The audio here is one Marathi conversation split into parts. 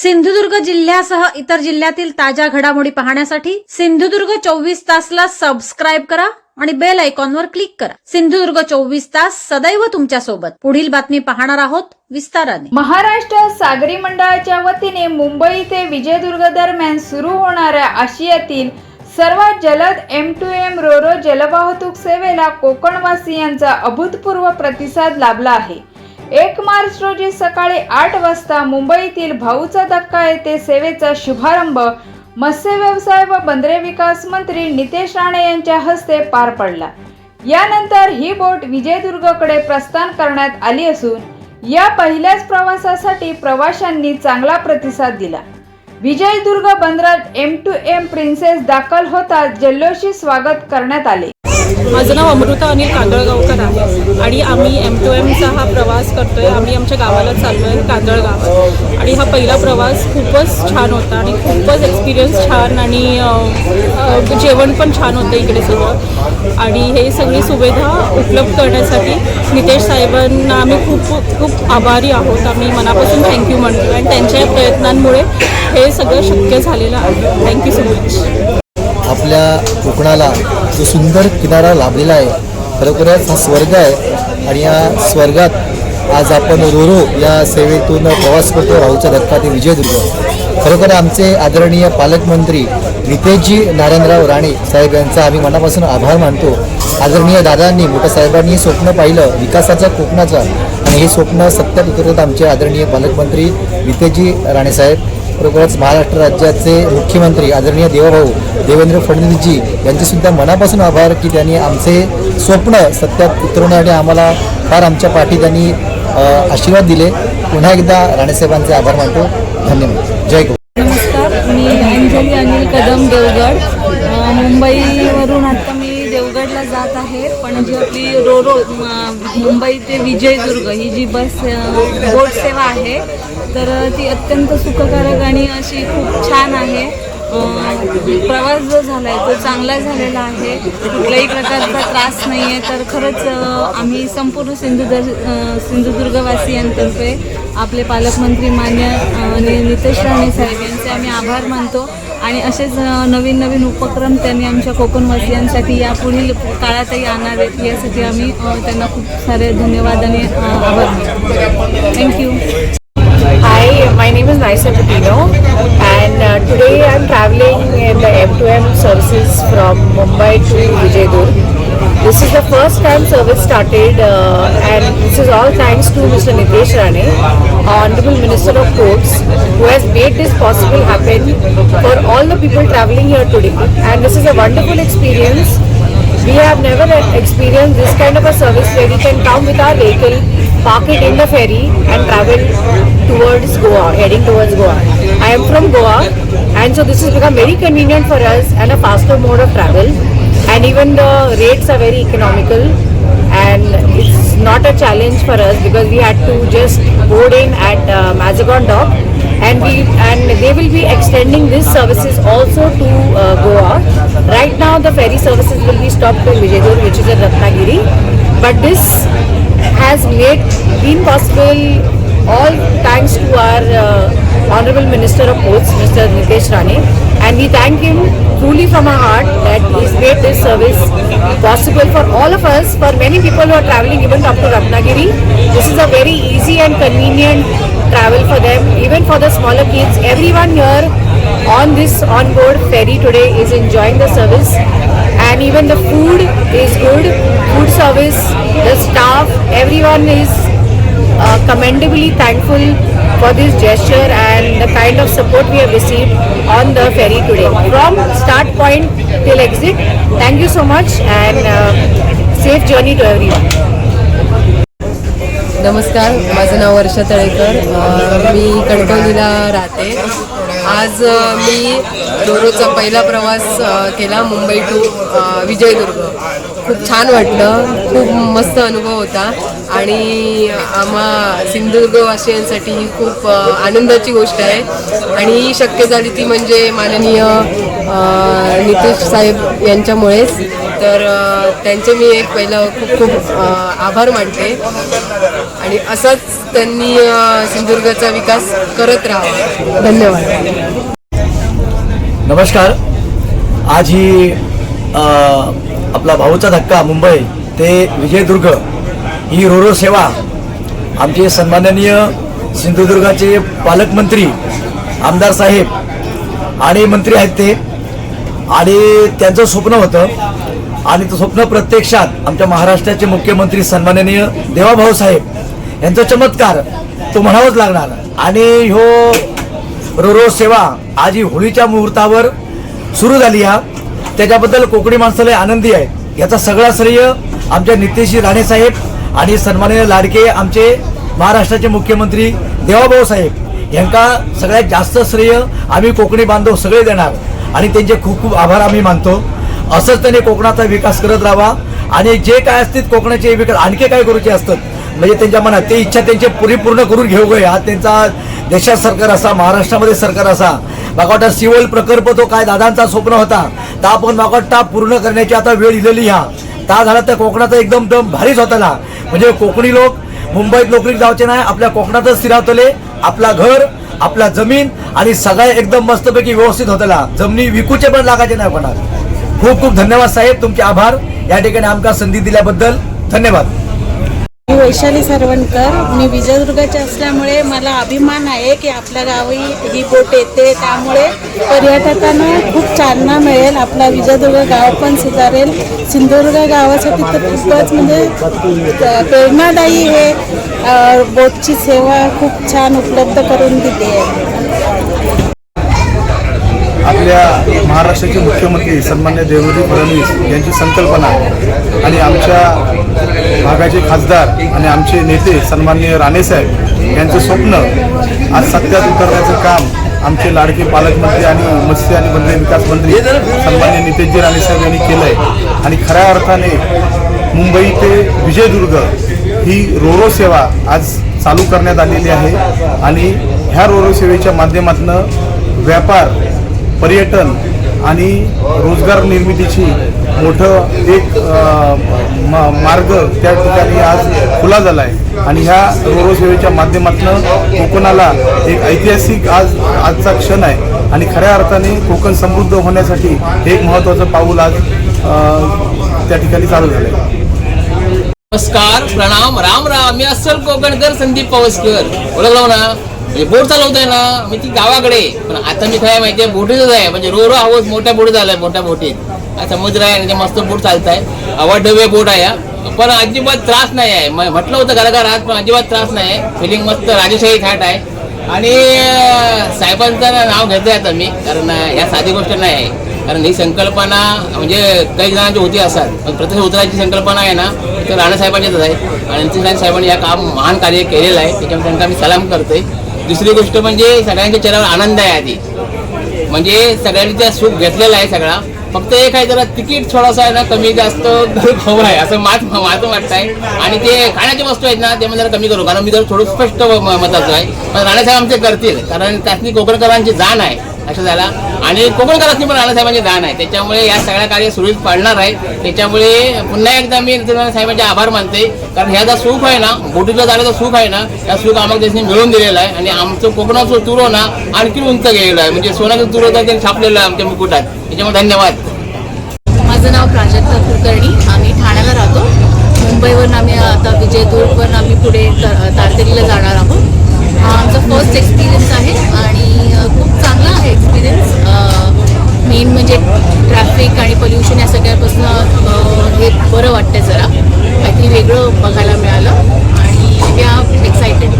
सिंधुदुर्ग जिल्ह्यासह इतर जिल्ह्यातील ताज्या घडामोडी पाहण्यासाठी सिंधुदुर्ग 24 तासला सबस्क्राईब करा आणि बेल आयकॉनवर क्लिक करा। सिंधुदुर्ग 24 तास सदैव तुमच्या सोबत। पुढील बातमी पाहणार आहोत विस्ताराने। महाराष्ट्र सागरी मंडळाच्या वतीने मुंबई ते विजयदुर्ग दरम्यान सुरू होणाऱ्या आशियातील सर्वात जलद M2M रोरो जलवाहतूक सेवेला कोकणवासियांचा अभूतपूर्व प्रतिसाद लाभला आहे। 1 मार्च रोजी सकाळी 8 वाजता मुंबईतील भाऊचा धक्का येथे सेवेचा शुभारंभ मत्स्य व्यवसाय व बंदरे विकास मंत्री नितेश राणे यांच्या हस्ते पार पडला। यानंतर ही बोट विजयदुर्गकडे प्रस्थान करण्यात आली असून या पहिल्याच प्रवासासाठी प्रवाशांनी चांगला प्रतिसाद दिला। विजयदुर्ग बंदरात M2M प्रिन्सेस दाखल होताच जल्लोषी स्वागत करण्यात आले। माझं नाव अमृता अनिल कांदळगावकर आहे आणि आम्ही M2Mचा हा प्रवास करतोय। आम्ही आमच्या गावाला चाललोय कांदळगाव आणि हा पहिला प्रवास खूपच छान होता आणि खूपच एक्सपिरियन्स छान आणि जेवण पण छान होतं इकडे सगळं। आणि हे सगळी सुविधा उपलब्ध करण्यासाठी नितेश साहेबांना आम्ही खूप आभारी आहोत। आम्ही मनापासून थँक्यू म्हणतो आणि त्यांच्या प्रयत्नांमुळे हे सगळं शक्य झालेलं आहे। Thank you so much. आपल्या कोकणाला जो सुंदर किनारा लाभलेला आहे, खरोखरच हा स्वर्ग आहे आणि या स्वर्गात आज आपण रोरो या सेवेतून प्रवास करतो। भाऊचा धक्का ते विजयदुर्ग। खरोखर आमचे आदरणीय पालकमंत्री नितेशजी नारायणराव राणे साहेब यांचा आम्ही मनापासून आभार मानतो। आदरणीय दादांनी मोठ्या साहेबांनी स्वप्न पाहिलं विकासाच्या कोकणाचं आणि हे स्वप्न सत्यात उतरवत आमचे आदरणीय पालकमंत्री नितेशजी राणे साहेब। खरोखरच महाराष्ट्र राज्याचे मुख्यमंत्री आदरणीय देवभाऊ देवेंद्र फडणवीसजी यांचेसुद्धा मनापासून आभार की त्यांनी आमचे स्वप्न सत्यात उतरवण्यासाठी आम्हाला फार आमच्या पाठी त्यांनी आशीर्वाद दिले। पुन्हा एकदा राणेसाहेबांचे आभार मानतो। धन्यवाद। जय गो। नमस्कार, मी अंजली अनिल कदम देवगड। मुंबईवरून आता मी देवगडला जात आहे। पण जी आपली रोरो मुंबई ते विजयदुर्ग ही जी बोट सेवा आहे तर ती अत्यंत सुखकारक आणि अशी खूप छान आहे। प्रवास जो झाला आहे तो चांगला झालेला आहे, कुठल्याही प्रकारचा त्रास नाही आहे। तर खरंच आम्ही संपूर्ण सिंधुदुर्गवासियांतर्फे आपले पालकमंत्री मान्य नितेश राणे साहेब यांचे आम्ही आभार मानतो आणि असेच नवीन नवीन उपक्रम त्यांनी आमच्या कोकणवासियांसाठी यापुढील काळातही आणणार आहेत यासाठी आम्ही त्यांना खूप सारे धन्यवाद आणि आभार मानतो। Thank you. Hi, my name is Naisa Patino and today I am traveling in the M2M services from Mumbai to Vijaydurg. This is the first time service started and this is all thanks to Mr. Nitesh Rane, Honorable Minister of Ports, who has made this possible happen for all the people traveling here today. And this is a wonderful experience. We have never experienced this kind of a service where we can come with our vehicle, park it in the ferry and travel towards Goa, heading towards Goa. I am from Goa and so this has become very convenient for us and a faster mode of travel, and even the rates are very economical and it's not a challenge for us because we had to just board in at Mazagon Dock and they will be extending these services also to Goa. Right now the ferry services will be stopped in Vijaydurg, which is at Ratnagiri, but this has been possible all thanks to our Honorable Minister of Ports, Mr. Nitesh Rane, and we thank him truly from our heart that he's made this service possible for all of us. For many people who are traveling even up to Ratnagiri, this is a very easy and convenient travel for them, even for the smaller kids. Everyone here on this onboard ferry today is enjoying the service, and even the food is good. Food service, the staff, everyone is commendably thankful for this gesture and the kind of support we have received on the ferry today from start point till exit. Thank you so much and safe journey to everyone. नमस्कार, माझं नाव वर्षा तळेकर। मी कणकवलीला राहते। आज मी रोरोचा पहिला प्रवास केला मुंबई टू विजयदुर्ग। खूप छान वाटलं, खूप मस्त अनुभव होता आणि आम्हा सिंधुदुर्गवासियांसाठी ही खूप आनंदाची गोष्ट आहे आणि ही शक्य झाली ती म्हणजे माननीय नितेश साहेब यांच्यामुळेच। तर त्यांचे मी एक पहिलं खूप खूप आभार मानते आणि असंच त्यांनी सिंधुदुर्गाचा विकास करत राहावा. धन्यवाद. नमस्कार. आज ही आपला भाऊचा धक्का मुंबई ते विजयदुर्ग ही रोरो सेवा आमचे सन्माननीय सिंधुदुर्गाचे पालकमंत्री आमदार साहेब आणि मंत्री आहेत ते, आणि त्यांचं स्वप्न होतं आणि ते स्वप्न प्रत्यक्षात आमच्या महाराष्ट्राचे मुख्यमंत्री सन्माननीय देवाभाऊ साहेब यांचा चमत्कार तो म्हणावाच लागणार. आणि ह्यो रोरो सेवा आज ही होळीच्या मुहूर्तावर सुरू झाली आहे. त्याच्याबद्दल कोकणी माणसाला आनंदी आहे. याचा सगळा श्रेय आमच्या नितेशजी राणे साहेब आणि सन्माननीय लाडके आमचे महाराष्ट्राचे मुख्यमंत्री देवाभाऊ साहेब यांना सगळ्यात जास्त श्रेय आम्ही कोकणी बांधव सगळे देणार आणि त्यांचे खूप खूप आभार आम्ही मानतो. असंच त्यांनी कोकणाचा विकास करत राहावा आणि जे काय असतील कोकणाचे विकास आणखी काय करूचे असतात म्हणजे त्यांच्या मनात ते इच्छा त्यांची पूर्ण करून घेऊ गए. हा त्यांचा देशात सरकार असा, महाराष्ट्रामध्ये सरकार असा. मागवटा सिव्हिल प्रकल्प तो काय दादांचा स्वप्न होता ता आपण मागवटा पूर्ण करण्याची आता वेळ दिलेली ह्या ता झाला तर कोकणाचा एकदम दम भारीच होता ना. म्हणजे कोकणी लोक मुंबईत नोकरी जावचे नाही, आपल्या कोकणातच स्थिरावतले. आपला घर, आपला जमीन आणि सगळ्या एकदम मस्तपैकी व्यवस्थित होतला. जमिनी विकूचे पण लागायचे नाही कोणा. खूप खूप धन्यवाद साहेब, तुमचे आभार या ठिकाणी आमका संधी दिल्याबद्दल. धन्यवाद. मी वैशाली सरवणकर. मी विजयदुर्गाचे असल्यामुळे मला अभिमान आहे की आपल्या गावी ही बोट येते, त्यामुळे पर्यटकांना खूप चालना मिळेल. आपला विजयदुर्ग गाव पण सुधारेल. सिंधुदुर्ग गावासाठी तर खूपच म्हणजे प्रेरणादायी हे बोटची सेवा खूप छान उपलब्ध करून दिली आहे. आपल्या महाराष्ट्राचे मुख्यमंत्री सन्मान्य देवेंद्र फडणवीस यांची संकल्पना आणि आमच्या भागाचे खासदार आणि आमचे नेते सन्मान्य राणेसाहेब यांचं स्वप्न आज सत्यात उतरण्याचं काम आमचे लाडके पालकमंत्री आणि मत्स्य आणि बंदरे विकास मंत्री सन्मान्य नितेशजी राणेसाहेब यांनी केलं आहे. आणि खऱ्या अर्थाने मुंबई ते विजयदुर्ग ही रोरो सेवा आज चालू करण्यात आलेली आहे. आणि ह्या रोरो सेवेच्या माध्यमातून व्यापार, पर्यटन आणि रोजगार निर्मितीची मोठं एक मार्ग त्या ठिकाणी आज खुला झाला आहे. आणि ह्या रोरो सेवेच्या माध्यमातून कोकणाला एक ऐतिहासिक आजचा क्षण आहे आणि खऱ्या अर्थाने कोकण समृद्ध होण्यासाठी एक महत्त्वाचं पाऊल आज त्या ठिकाणी चालू झालं आहे. नमस्कार, प्रणाम, राम राम. मी अस्सल कोकणकर संदीप पवसकर. ओळखलो ना, बोट चालवतोय ना मी ती गावाकडे. पण आता मी काय माहितीये बोटीतच आहे. म्हणजे रोरो हाऊस मोठ्या बोटी झालाय. मोठ्या बोटीत समुद्र आहे आणि मस्त बोट चालताय. अवाढव्य बोट आहे. पण अजिबात त्रास नाही आहे. म्हटलं होतं घराघरात, पण अजिबात त्रास नाही आहे. फिलिंग मस्त राजेशाही थाट आहे. आणि साहेबांचं नाव घेतोय आता मी, कारण ह्या साधी गोष्ट नाही आहे. कारण ही संकल्पना म्हणजे काही जणांची होती असतात, पण प्रत्यक्ष उतरायची संकल्पना आहे ना तर राणासाहेबांच्याच आहे. आणि नितीश साहेबांनी या काम महान कार्य केलेलं आहे. त्याच्यामुळे त्यांना मी सलाम करतोय. दुसरी गोष्ट म्हणजे सगळ्यांच्या चेहऱ्यावर आनंद आहे आधी. म्हणजे सगळ्यांनी त्या सुख घेतलेला आहे सगळा. फक्त एक आहे जरा तिकीट थोडासा आहे ना कमी जास्त हवं आहे असं माझं वाटत आहे. आणि ते खाण्याच्या वस्तू आहेत ना ते जरा कमी करू, कारण मी जरा थोडं स्पष्ट मताचं आहे. पण राणासाहेब आमचे करतील, कारण त्यातनी कोकणकरांची जाण आहे असं झाला. आणि कोकणकरांची पण राणासाहेबांची जाण आहे. त्याच्यामुळे या सगळ्या कार्य सुरळीत पाडणार आहे. त्याच्यामुळे पुन्हा एकदा मी साहेबांचे आभार मानते, कारण ह्या जो सुख आहे ना, बोटीतलं जाण्याचं सुख आहे ना, त्या सुख आम्हाला त्यांनी मिळवून दिलेलं आहे. आणि आमचं कोकणाचं तुरो ना आणखी उंच गेलेलं आहे. म्हणजे सोन्याचं तुरो तर त्यांनी छापलेलं आहे आमच्या मुकुटात. त्याच्यामुळे धन्यवाद. माझं नाव प्राजक्ता कुलकर्णी. आम्ही ठाण्याला राहतो. मुंबईवरून आम्ही आता विजयदुर्गवरून आम्ही पुढे तारकर्लीला जाणार आहोत. हा आमचा फर्स्ट एक्सपिरियन्स आहे आणि खूप चांगला आहे एक्सपिरियन्स. मेन म्हणजे ट्रॅफिक आणि पोल्युशन या सगळ्यापासून हे बरं वाटतं. जरा काहीतरी वेगळं बघायला मिळालं आणि वी आर एक्सायटेड.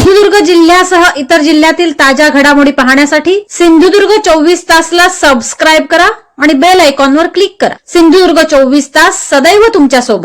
सिंधुदुर्ग जिल्ह्यासह इतर जिल्ह्यातील ताज्या घडामोडी पाहण्यासाठी सिंधुदुर्ग 24 तासला सबस्क्राईब करा आणि बेल आयकॉनवर क्लिक करा. सिंधुदुर्ग 24 तास सदैव तुमच्या सोबत.